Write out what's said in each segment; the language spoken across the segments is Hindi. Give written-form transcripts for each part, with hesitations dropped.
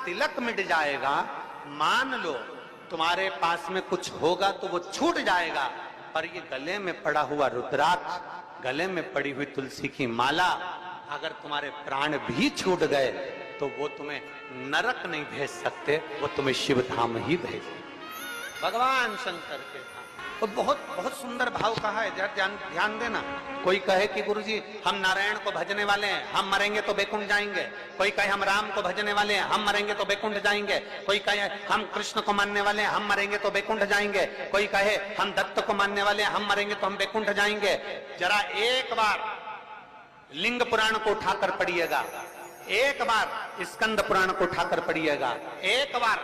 तिलक मिट जाएगा। मान लो तुम्हारे पास में कुछ होगा तो वो छूट जाएगा, पर ये गले में पड़ा हुआ रुद्राक्ष, गले में पड़ी हुई तुलसी की माला, अगर तुम्हारे प्राण भी छूट गए तो वो तुम्हें नरक नहीं भेज सकते, वो तुम्हें शिव धाम ही भेज। भगवान शंकर के धाम। और बहुत बहुत सुंदर भाव कहा है, ध्यान देना। कोई कहे कि गुरुजी हम नारायण को भजने वाले हैं, हम मरेंगे तो बैकुंठ जाएंगे। कोई कहे हम राम को भजने वाले हैं, हम मरेंगे तो बैकुंठ जाएंगे। कोई कहे हम कृष्ण को मानने वाले हैं, हम मरेंगे तो बैकुंठ जाएंगे। कोई कहे हम दत्त को मानने वाले हैं, हम मरेंगे तो हम बैकुंठ जाएंगे। जरा एक बार लिंग पुराण को उठाकर पढ़िएगा, एक बार स्कंद पुराण को उठाकर पढ़िएगा, एक बार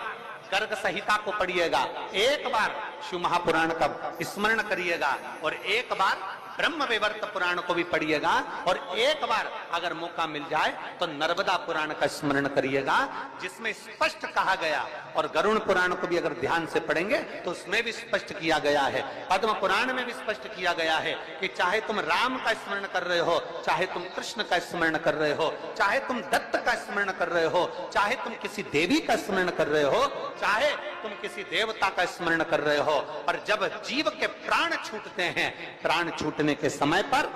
गर्ग संहिता को पढ़िएगा, एक बार शिव महापुराण का स्मरण करिएगा, और एक बार ब्रह्म वैवर्त पुराण को भी पढ़िएगा, और एक बार अगर मौका मिल जाए तो नर्मदा पुराण का स्मरण करिएगा, जिसमें स्पष्ट कहा गया, और गरुण पुराण को भी अगर ध्यान से पढ़ेंगे तो उसमें भी स्पष्ट किया गया है, पद्म पुराण में भी स्पष्ट किया गया है कि चाहे तुम राम का स्मरण कर रहे हो, चाहे तुम कृष्ण का स्मरण कर रहे हो, चाहे तुम दत्त का स्मरण कर रहे हो, चाहे तुम किसी देवी का स्मरण कर रहे हो, चाहे तुम किसी देवता का स्मरण कर रहे हो, और जब जीव के प्राण छूटते हैं, प्राण छूटने के समय पर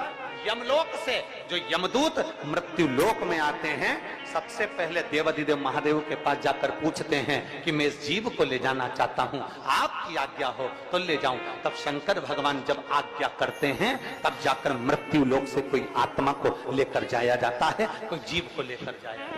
यमलोक से जो यमदूत मृत्यु लोक में आते हैं, सबसे पहले देवाधिदेव महादेव के पास जाकर पूछते हैं कि मैं इस जीव को ले जाना चाहता हूं, आपकी आज्ञा हो तो ले जाऊं। तब शंकर भगवान जब आज्ञा करते हैं, तब जाकर मृत्यु लोक से कोई आत्मा को लेकर जाया जाता है, कोई जीव को लेकर जाया।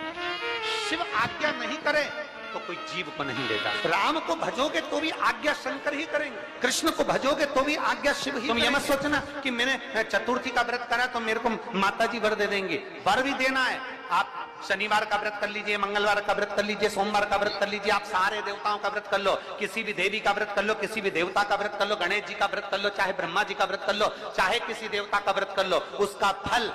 शिव आज्ञा नहीं करे तो कोई जीव को नहीं लेगा। राम को भजोगे तो भी आज्ञा शंकर ही करेंगे, कृष्ण को भजोगे तो भी आज्ञा शिव ही। तुम ये मत सोचना कि मैंने चतुर्थी का व्रत करा तो मेरे को माता जी वर दे देंगे, वर भी देना है। आप शनिवार का व्रत कर लीजिए, मंगलवार का व्रत कर लीजिए, सोमवार का व्रत कर लीजिए, आप सारे देवताओं का व्रत कर लो, किसी भी देवी का व्रत कर लो, किसी भी देवता का व्रत कर लो, गणेश जी का व्रत कर लो, चाहे ब्रह्मा जी का व्रत कर लो, चाहे किसी देवता का व्रत कर लो, उसका फल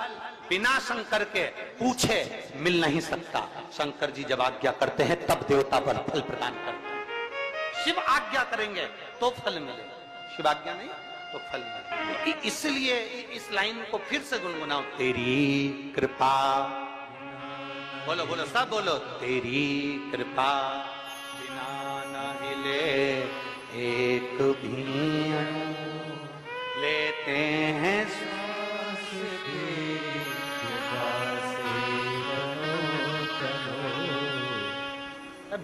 बिना शंकर के पूछे मिल नहीं सकता। शंकर जी जब आज्ञा करते हैं तब देवता पर फल प्रदान करते हैं। शिव आज्ञा करेंगे तो फल मिलेगा, शिव आज्ञा नहीं तो फल मिलेगा। इसलिए इस लाइन को फिर से गुनगुनाओ, तेरी कृपा, बोलो बोलो सब बोलो, तेरी कृपा बिना न हिले एक भी अणु, लेते हैं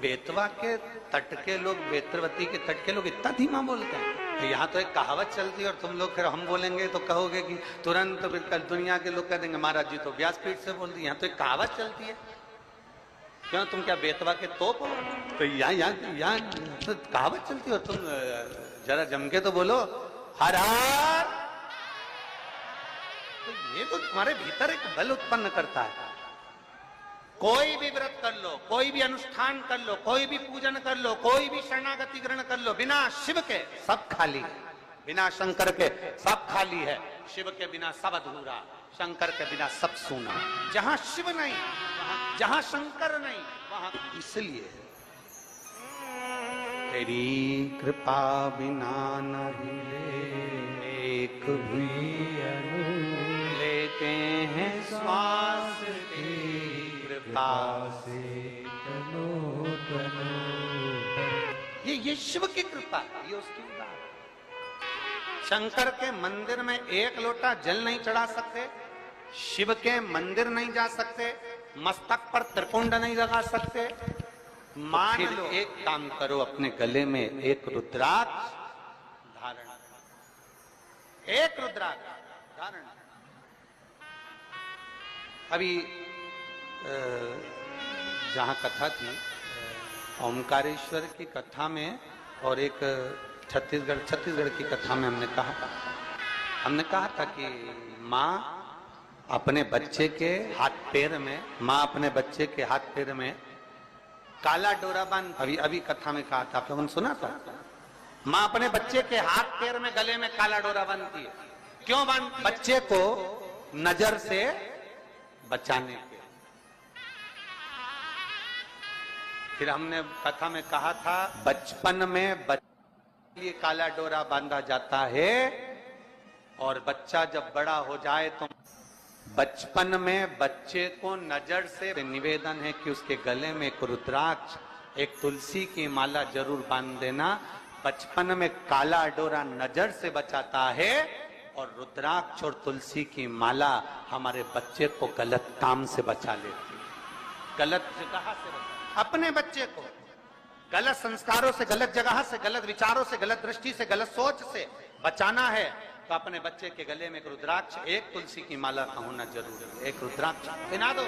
बेतवा के तट के लोग, बेतरवती के तट के लोग इतना धीमा बोलते हैं। यहाँ तो एक कहावत चलती है और तुम लोग फिर हम बोलेंगे तो कहोगे कि तुरंत कल दुनिया के लोग कह देंगे महाराज जी तो व्यासपीठ से बोल दी। यहाँ तो एक कहावत चलती है, क्यों तुम क्या बेतवा के तोप हो? तो यहाँ तो कहावत चलती हो, तुम जरा जम के तो बोलो हर हर। तो ये तो तुम्हारे भीतर एक बल उत्पन्न करता है। कोई भी व्रत कर लो, कोई भी अनुष्ठान कर लो, कोई भी पूजन कर लो, कोई भी शरणागति ग्रहण कर लो, बिना शिव के सब खाली है, बिना शंकर के सब खाली है, शिव के बिना सब अधूरा, शंकर के बिना सब सूना। जहां शिव नहीं, जहां शंकर नहीं, वहां इसलिए तेरी कृपा बिना न हिले एक भी अणु, लेते हैं श्वास से तनो तनो। ये शिव की कृपा, ये उसकी उदाहरण। शंकर के मंदिर में एक लोटा जल नहीं चढ़ा सकते, शिव के मंदिर नहीं जा सकते, मस्तक पर त्रिपुंड नहीं लगा सकते। मान लो एक काम करो, अपने गले में एक रुद्राक्ष धारण, एक रुद्राक्ष धारण। अभी जहाँ कथा थी ओमकारेश्वर की कथा में, और एक छत्तीसगढ़ की कथा में हमने कहा था कि माँ अपने बच्चे के हाथ पैर में, माँ अपने बच्चे के हाथ पैर में काला डोरा बांध, अभी कथा में कहा था, आप लोगों ने सुना था। माँ अपने बच्चे के हाथ पैर में गले में काला डोरा बांधती है। क्यों बांधती? बच्चे को नजर से बचाने के। फिर हमने कथा में कहा था बचपन में बच्चे के लिए काला डोरा बांधा जाता है, और बच्चा जब बड़ा हो जाए तो बचपन में बच्चे को नजर से निवेदन है कि उसके गले में एक रुद्राक्ष, एक तुलसी की माला जरूर बांध देना। बचपन में काला डोरा नजर से बचाता है और रुद्राक्ष और तुलसी की माला हमारे बच्चे को गलत काम से बचा लेती है, गलत जगह से बचा। अपने बच्चे को गलत संस्कारों से, गलत जगह से, गलत विचारों से, गलत दृष्टि से, गलत सोच से बचाना है तो अपने बच्चे के गले में एक रुद्राक्ष, एक तुलसी की माला का होना जरूरी है। एक रुद्राक्ष पहना दो,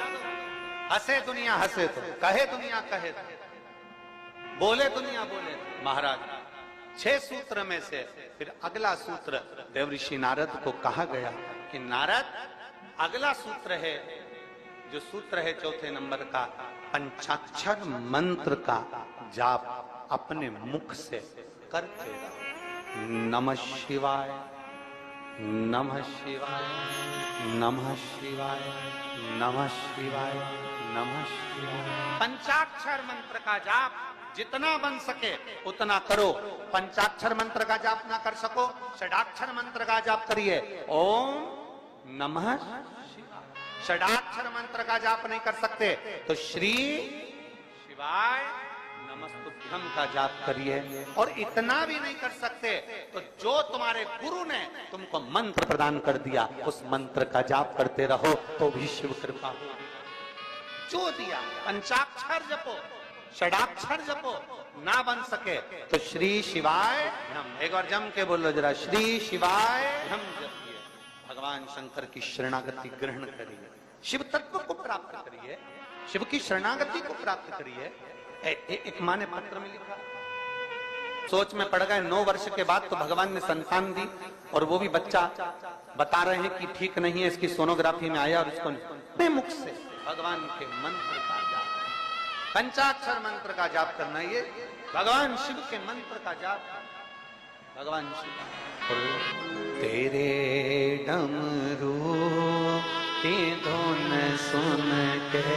हंसे दुनिया हंसे तो, कहे दुनिया कहे तो, बोले दुनिया बोले। महाराज 6 सूत्र में से फिर अगला सूत्र देवऋषि नारद को कहा गया कि नारद अगला सूत्र है, जो सूत्र है 4थे नंबर का, पंचाक्षर मंत्र का जाप अपने मुख से करते रहो। नमः शिवाय, नमः शिवाय, नमः शिवाय, नमः शिवाय, नमः शिवाय। पंचाक्षर मंत्र का जाप जितना बन सके उतना करो। पंचाक्षर मंत्र का जाप ना कर सको, षडाक्षर मंत्र का जाप करिए। ओम नमः शिवाय। षडाक्षर मंत्र का जाप नहीं कर सकते तो श्री शिवाय नमस्तुभ्यम का जाप करिए। और इतना भी नहीं कर सकते तो जो तुम्हारे गुरु ने तुमको मंत्र प्रदान कर दिया उस मंत्र का जाप करते रहो तो भी शिव कृपा हो। जो दिया पंचाक्षर जपो, षडाक्षर जपो, ना बन सके तो श्री शिवाय नम, एक बार जम के बोलो जरा, श्री शिवाय नम जपिए। भगवान शंकर की शरणागति ग्रहण करिए, शिव तत्व को प्राप्त करिए, शिव की शरणागति को प्राप्त करिए। एक माँ ने पत्र में लिखा, सोच में पड़ गए 9 वर्ष के बाद तो भगवान ने संतान दी और वो भी बच्चा बता रहे हैं कि ठीक नहीं है, इसकी सोनोग्राफी में आया और इसको अपने मुख से भगवान के मंत्र का जाप, पंचाक्षर मंत्र का जाप करना, ये भगवान शिव के मंत्र का जाप। भगवान शिव तेरे डमरू की धुन सुन के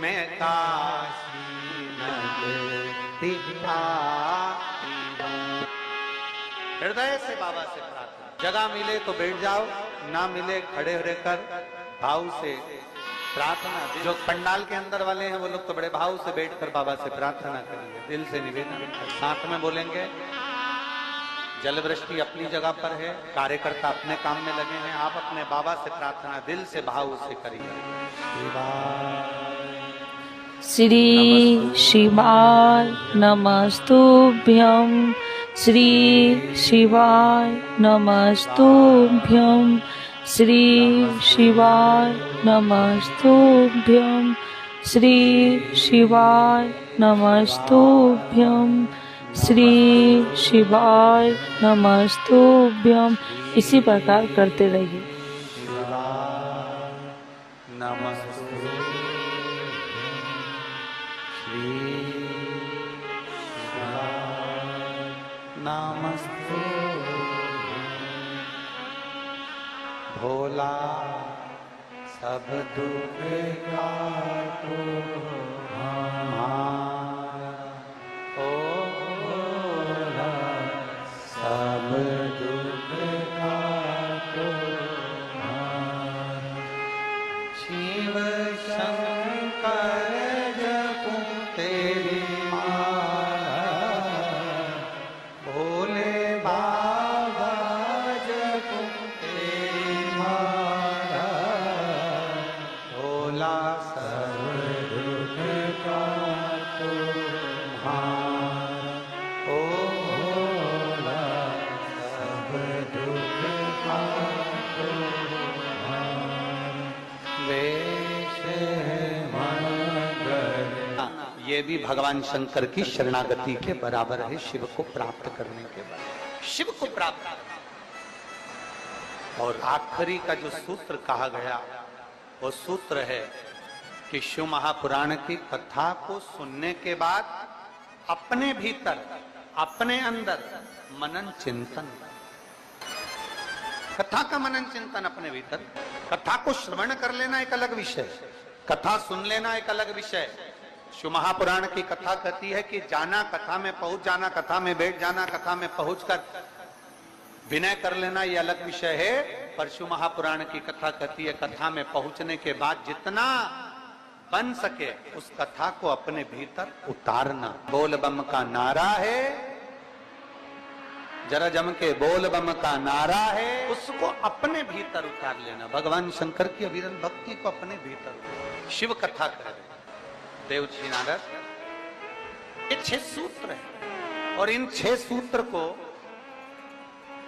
मैं काशी हृदय से बाबा से प्रार्थना। जगह मिले तो बैठ जाओ, ना मिले खड़े रहकर भाव से प्रार्थना। जो पंडाल के अंदर वाले हैं वो लोग तो बड़े भाव से बैठकर बाबा से प्रार्थना करेंगे, दिल से निवेदन। साथ में बोलेंगे, जल वृष्टि अपनी जगह पर है, कार्यकर्ता अपने काम में लगे हैं, आप अपने बाबा से प्रार्थना दिल से भाव से करिए। श्री शिवाय नमस्तुभ्यं, श्री शिवाय नमस्तुभ्यं, श्री शिवाय नमस्तुभ्यं, श्री शिवाय नमस्तुभ्यं, श्री शिवाय नमस्तुभ्यं। इसी प्रकार करते रहिए। नमस्ते भोला सब दुख काटो हमारा, ओ भोला सब दुख काटो हमारा। शिव शंकर जपूं तेरी माला, भोले बाबा जपूं तेरी माला, भोला सब दुख काटो हमारा, ओ भोला सब दुख काटो हमारा। वेश है मंगल, ये भी भगवान शंकर की शरणागति के बराबर है, शिव को प्राप्त करने के बाद, शिव को प्राप्त। और आखिरी का जो सूत्र कहा गया वो सूत्र है कि शिव महापुराण की कथा को सुनने के बाद अपने भीतर, अपने अंदर मनन चिंतन, कथा का मनन चिंतन अपने भीतर। कथा को श्रवण कर लेना एक अलग विषय, कथा सुन लेना एक अलग विषय। शिव महापुराण की कथा कहती है कि जाना, कथा में पहुंच जाना, कथा में बैठ जाना, कथा में पहुंचकर विनय कर लेना, ये अलग विषय है। परशु महापुराण की कथा कहती है, कथा में पहुंचने के बाद जितना बन सके उस कथा को अपने भीतर उतारना। बोल बम का नारा है, जरा जम के बोल बम का नारा है, उसको अपने भीतर उतार लेना। भगवान शंकर की अविरल भक्ति को अपने भीतर उतार। शिव कथा कर देवजी नारद, ये 6 सूत्र है और इन 6 सूत्र को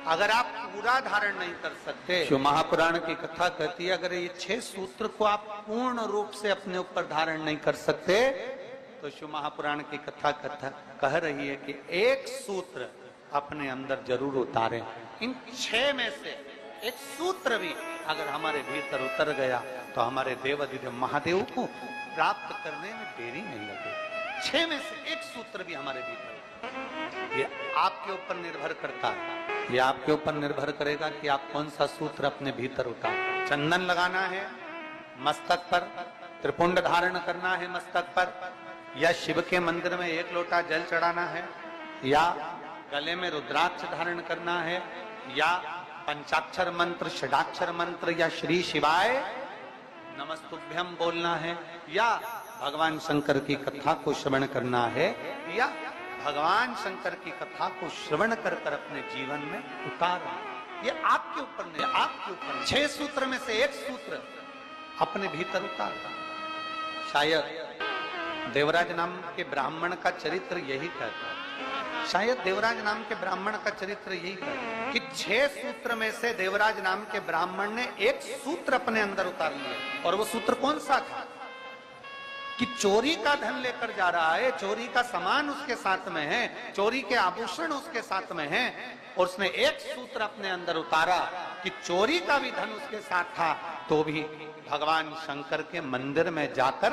अगर आप पूरा धारण नहीं कर सकते, शिव महापुराण की कथा कहती है अगर ये 6 सूत्र को आप पूर्ण रूप से अपने ऊपर धारण नहीं कर सकते तो शिव महापुराण की कथा कह रही है कि एक सूत्र अपने अंदर जरूर उतारें। इन 6 में से एक सूत्र भी अगर हमारे भीतर उतर गया तो हमारे देवाधिदेव महादेव को प्राप्त करने में देरी नहीं लगेगी। 6 में से एक सूत्र भी हमारे भीतर, ये आपके ऊपर निर्भर करता है। ये आपके ऊपर निर्भर करेगा कि आप कौन सा सूत्र अपने भीतर उतार। चंदन लगाना है मस्तक पर, त्रिपुंड धारण करना है मस्तक पर, या शिव के मंदिर में 1 लोटा जल चढ़ाना है, या गले में रुद्राक्ष धारण करना है, या पंचाक्षर मंत्र, षडाक्षर मंत्र, या श्री शिवाय नमस्तुभ्यम बोलना है, या भगवान शंकर की कथा को श्रवण करना है, या भगवान शंकर की कथा को श्रवण कर कर अपने जीवन में उतारना। ये आपके ऊपर नहीं, आपके ऊपर। 6 सूत्र में से एक सूत्र अपने भीतर उतारना। शायद देवराज नाम के ब्राह्मण का चरित्र यही कहता है, शायद देवराज नाम के ब्राह्मण का चरित्र यही कहता है कि 6 सूत्र में से देवराज नाम के ब्राह्मण ने एक सूत्र अपने अंदर उतार लिया। और वो सूत्र कौन सा था कि चोरी का धन लेकर जा रहा है, चोरी का सामान उसके साथ में है, चोरी के आभूषण उसके साथ में है, और उसने एक सूत्र अपने अंदर उतारा कि चोरी का भी धन उसके साथ था तो भी भगवान शंकर के मंदिर में जाकर,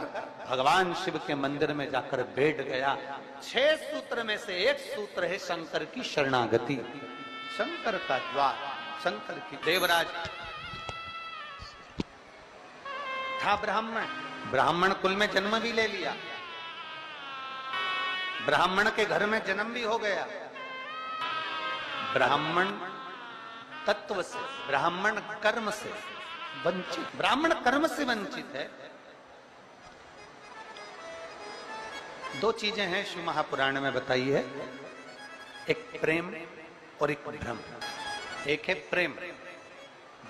भगवान शिव के मंदिर में जाकर बैठ गया। 6 सूत्र में से एक सूत्र है शंकर की शरणागति, शंकर का द्वार, शंकर की। देवराज था ब्राह्मण, ब्राह्मण कुल में जन्म भी ले लिया, ब्राह्मण के घर में जन्म भी हो गया, ब्राह्मण तत्व से, ब्राह्मण कर्म से वंचित, ब्राह्मण कर्म से वंचित है। 2 चीजें हैं शिव महापुराण में बताई है, एक प्रेम और एक भ्रम। एक है प्रेम,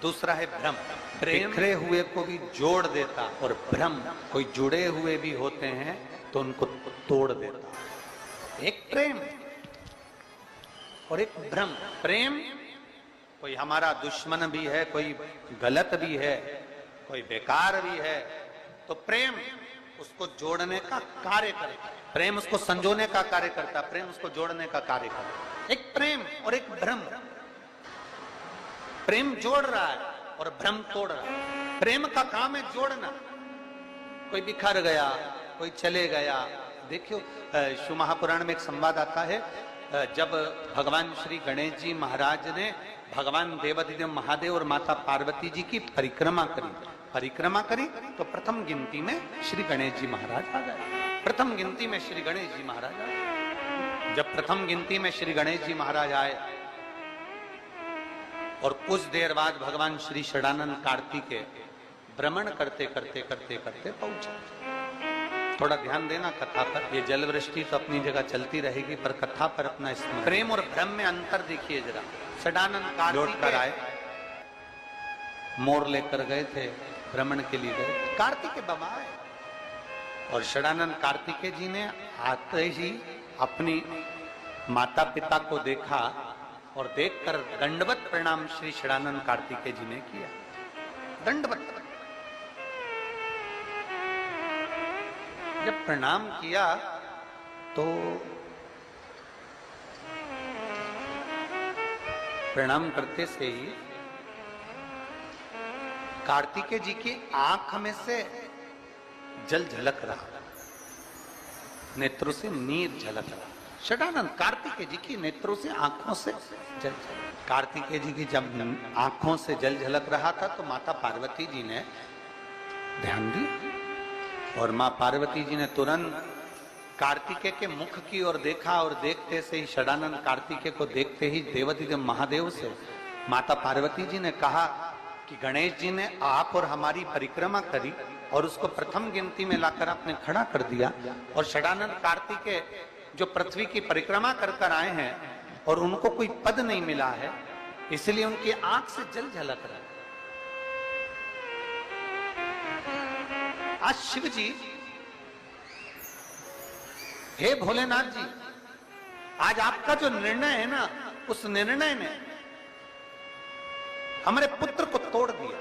दूसरा है भ्रम। प्रेम बिखरे हुए को भी जोड़ देता और भ्रम कोई जुड़े हुए भी होते हैं तो उनको तोड़ देता। एक प्रेम और एक भ्रम। प्रेम कोई हमारा दुश्मन भी है, कोई गलत भी है, कोई बेकार भी है, तो प्रेम उसको जोड़ने का कार्य करता है, प्रेम उसको संजोने का कार्य करता है, प्रेम उसको जोड़ने का कार्य करता है। एक प्रेम और एक भ्रम। प्रेम जोड़ रहा है और भ्रम तोड़ रहा है। प्रेम का काम है जोड़ना। कोई बिखर गया, कोई चले गया। देखियो शिव महापुराण में एक संवाद आता है, जब भगवान श्री गणेश जी महाराज ने भगवान देवाधिदेव महादेव और माता पार्वती जी की परिक्रमा करी तो प्रथम गिनती में श्री गणेश जी महाराज आ गए। प्रथम गिनती में श्री गणेश जी महाराज आए। जब प्रथम गिनती में श्री गणेश जी महाराज आए और कुछ देर बाद भगवान श्री षडानंद कार्तिकेय भ्रमण करते पहुंचे। थोड़ा ध्यान देना कथा पर, ये जल वृष्टि तो अपनी जगह चलती रहेगी पर कथा पर अपना स्मरण। प्रेम और भ्रम में अंतर देखिए जरा। षडानंद कार्तिकेय आए, मोर लेकर गए थे, भ्रमण के लिए गए, कार्तिकेय बाबा आए और षडानंद कार्तिकेय जी ने आते ही अपनी माता पिता को देखा और देखकर दंडवत प्रणाम श्री षडानंद कार्तिकेय जी ने किया। दंडवत जब प्रणाम किया तो प्रणाम करते से ही कार्तिकेय जी की आंख में से जल झलक रहा, नेत्रों से नीर झलक रहा। षडानंद कार्तिकेय जी की नेत्रों से, आंखों से जल झलक। कार्तिकेय जी की जब आंखों से जल झलक रहा था तो माता पार्वती जी ने ध्यान दिया और मां पार्वती जी ने तुरंत कार्तिकेय के मुख की ओर देखा और देखते से ही षडानंद कार्तिकेय को देखते ही देवाधिदेव महादेव से माता पार्वती जी ने कहा कि गणेश जी ने आप और हमारी परिक्रमा करी और उसको प्रथम गिनती में लाकर आपने खड़ा कर दिया, और षडानंद कार्तिकेय जो पृथ्वी की परिक्रमा कर कर आए हैं और उनको कोई पद नहीं मिला है, इसलिए उनकी आंख से जल झलक रहा है। आज शिव जी, हे भोलेनाथ जी, आज आपका जो निर्णय है ना, उस निर्णय ने हमारे पुत्र को तोड़ दिया।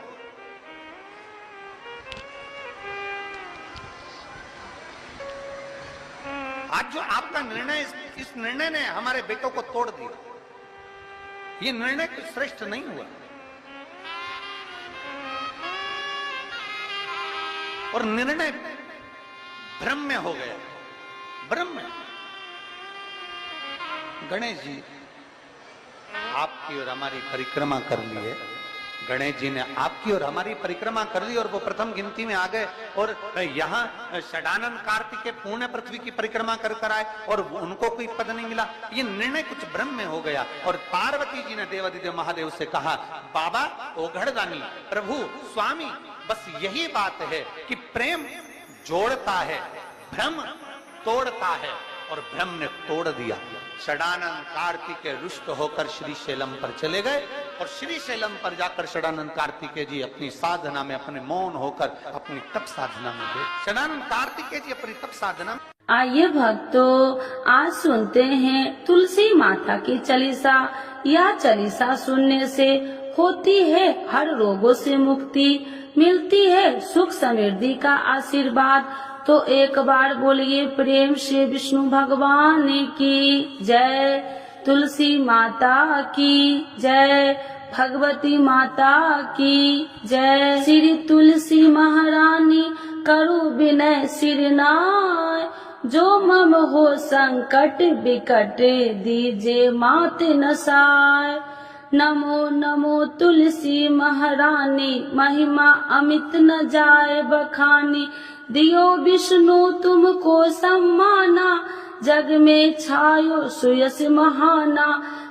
आज जो आपका निर्णय, इस निर्णय ने हमारे बेटों को तोड़ दिया। ये निर्णय कोई श्रेष्ठ नहीं हुआ, और निर्णय भ्रम में हो गया, भ्रम में। गणेश जी आपकी और हमारी परिक्रमा कर ली है, गणेश जी ने आपकी और हमारी परिक्रमा कर ली और वो प्रथम गिनती में आ गए, और यहाँ षडानंद कार्तिकेय पूर्ण पृथ्वी की परिक्रमा कर कर आए और उनको कोई पद नहीं मिला। ये निर्णय कुछ भ्रम में हो गया। और पार्वती जी ने देवादिदेव महादेव से कहा, बाबा ओघड़दानी, प्रभु स्वामी, बस यही बात है कि प्रेम जोड़ता है, भ्रम तोड़ता है, और भ्रम ने तोड़ दिया। षडानंद कार्तिकेय रुष्ट होकर श्रीशैलम पर चले गए, और श्रीशैलम पर जाकर षडानंद कार्तिकेय जी अपनी साधना में, अपने मौन होकर अपनी तप साधना में गए। षडानंद कार्तिकेय जी अपनी तप साधना। आइए भक्तों, आज सुनते हैं तुलसी माता की चालीसा। यह चालीसा सुनने से होती है हर रोगों से मुक्ति, मिलती है सुख समृद्धि का आशीर्वाद। तो एक बार बोलिए प्रेम से विष्णु भगवान की जय, तुलसी माता की जय, भगवती माता की जय। श्री तुलसी महारानी करु विनय सिरनाय, जो मम हो संकट विकट दीजे मात नसाय। नमो नमो तुलसी महारानी, महिमा अमित न जाए बखानी। दियो विष्णु तुमको सम्माना, जग में छायो सुयस महाना।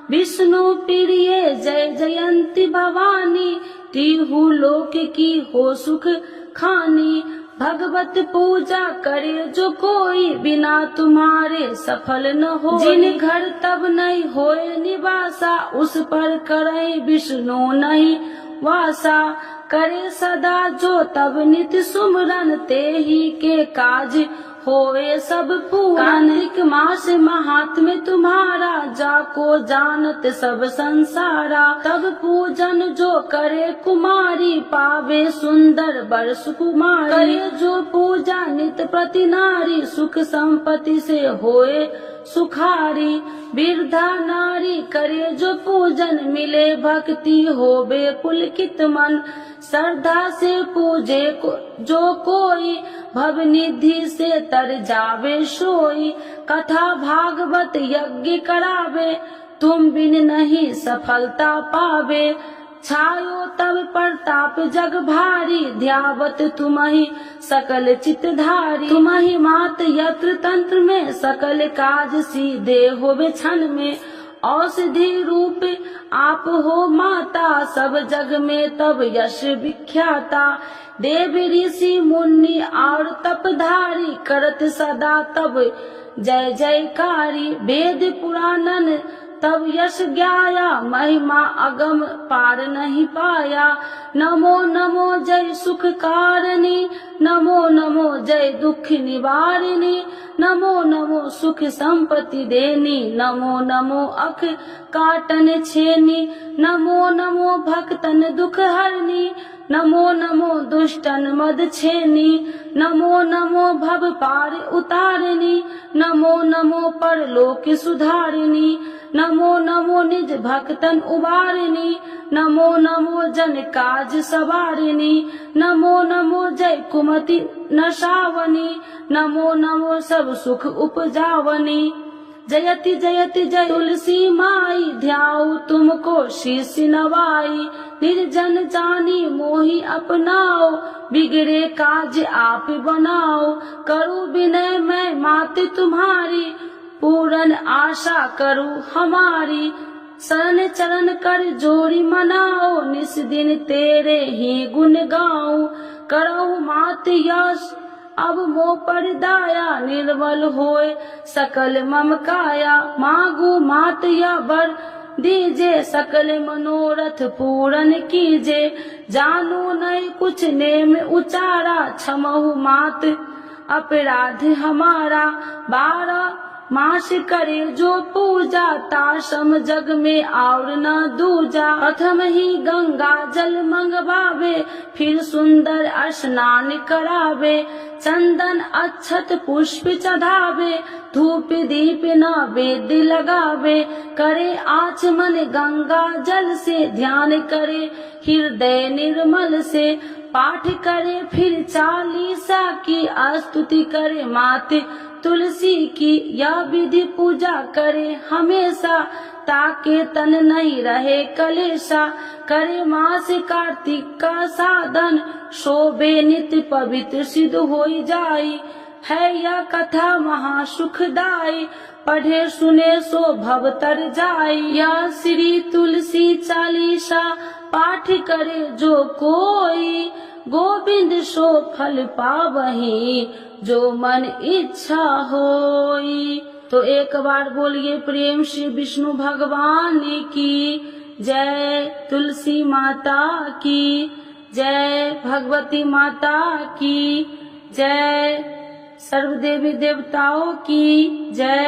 विष्णु प्रिय जय जयंती भवानी, तिहु लोक की हो सुख खानी। भगवत पूजा करे जो कोई, बिना तुम्हारे सफल न हो। जिन घर तब नहीं होए निवासा, उस पर करे विष्णु नहीं वासा। करे सदा जो तब नित सुमरन, ते ही के काज होए सब पूरन। कार्तिक मास महात्म्य तुम्हारा, जाको जानत सब संसारा। तब पूजन जो करे कुमारी, पावे सुंदर बर सुकुमारी। करे जो पूजा नित प्रति नारी, सुख संपत्ति से होए सुखारी। वृद्धा नारी करे जो पूजन, मिले भक्ति होवे पुलकित मन। श्रद्धा से पूजे जो कोई, भव निधि से तर जावे सोई। कथा भागवत यज्ञ करावे, तुम बिन नहीं सफलता पावे। छायो तब प्रताप जग भारी, ध्यावत तुम्हि सकल चितधारी। तुम्हि मात यत्र तंत्र में, सकल काज सीधे होवे क्षण में। औषधि रूप आप हो माता, सब जग में तब यश विख्याता। देव ऋषि मुनि और तपधारी, करत सदा तब जय जयकारी। वेद पुराणन तब यश ज्ञाया, महिमा अगम पार नहीं पाया। नमो नमो जय सुख कारिणी, नमो नमो जय दुख निवारिणी। नमो नमो सुख संपत्ति देनी, नमो नमो अख काटन छेनी। नमो नमो भक्तन दुख हरनी, नमो नमो दुष्टन मद छेनी। नमो नमो भव पार उतारिणी, नमो नमो परलोक सुधारिणी। नमो नमो निज भक्तन उबारिणी, नमो नमो जन काज सवारिणी। नमो नमो जय कुमति नशावनी, नमो नमो सब सुख उपजावनी। जयति जयति जय तुलसी माई, ध्याऊ तुमको शीश नवाई। निर्जन जानी मोहि अपनाओ, बिगड़े काज आप बनाओ। करूं विनय मैं मात तुम्हारी, पूर्ण आशा करूं हमारी। शरण चरण कर जोड़ी मनाओ, निस दिन तेरे ही गुण गाऊं। करहु मात यश अब मोह पर दाया, निर्मल होए सकल मम काया। मांगू मात या वर दीजे, सकल मनोरथ पूरन कीजे। जानू नहीं कुछ नेम उचारा, क्षमहु मात अपराध हमारा। 12 मास करे जो पूजा, ताशम जग में और न दूजा। प्रथम ही गंगा जल मंगवावे, फिर सुंदर स्नान करावे। चंदन अक्षत पुष्प चढ़ावे, धूप दीप नैवेद्य लगावे। करे आचमन गंगा जल से, ध्यान करे हृदय निर्मल से। पाठ करे फिर 40 की, स्तुति करे माते तुलसी की। यह विधि पूजा करे हमेशा, ताके तन नहीं रहे कलेशा। करे मास कार्तिक का साधन, शोभे नित्य पवित्र सिद्ध होई जाई। है यह कथा महासुखदाई, पढ़े सुने सो भव तर जाई। यह श्री तुलसी चालीसा, पाठ करे जो कोई। गोविंद सो फल पावही, जो मन इच्छा होई। तो एक बार बोलिए प्रेम से विष्णु भगवान की जय, तुलसी माता की जय, भगवती माता की जय, सर्व देवी देवताओं की जय।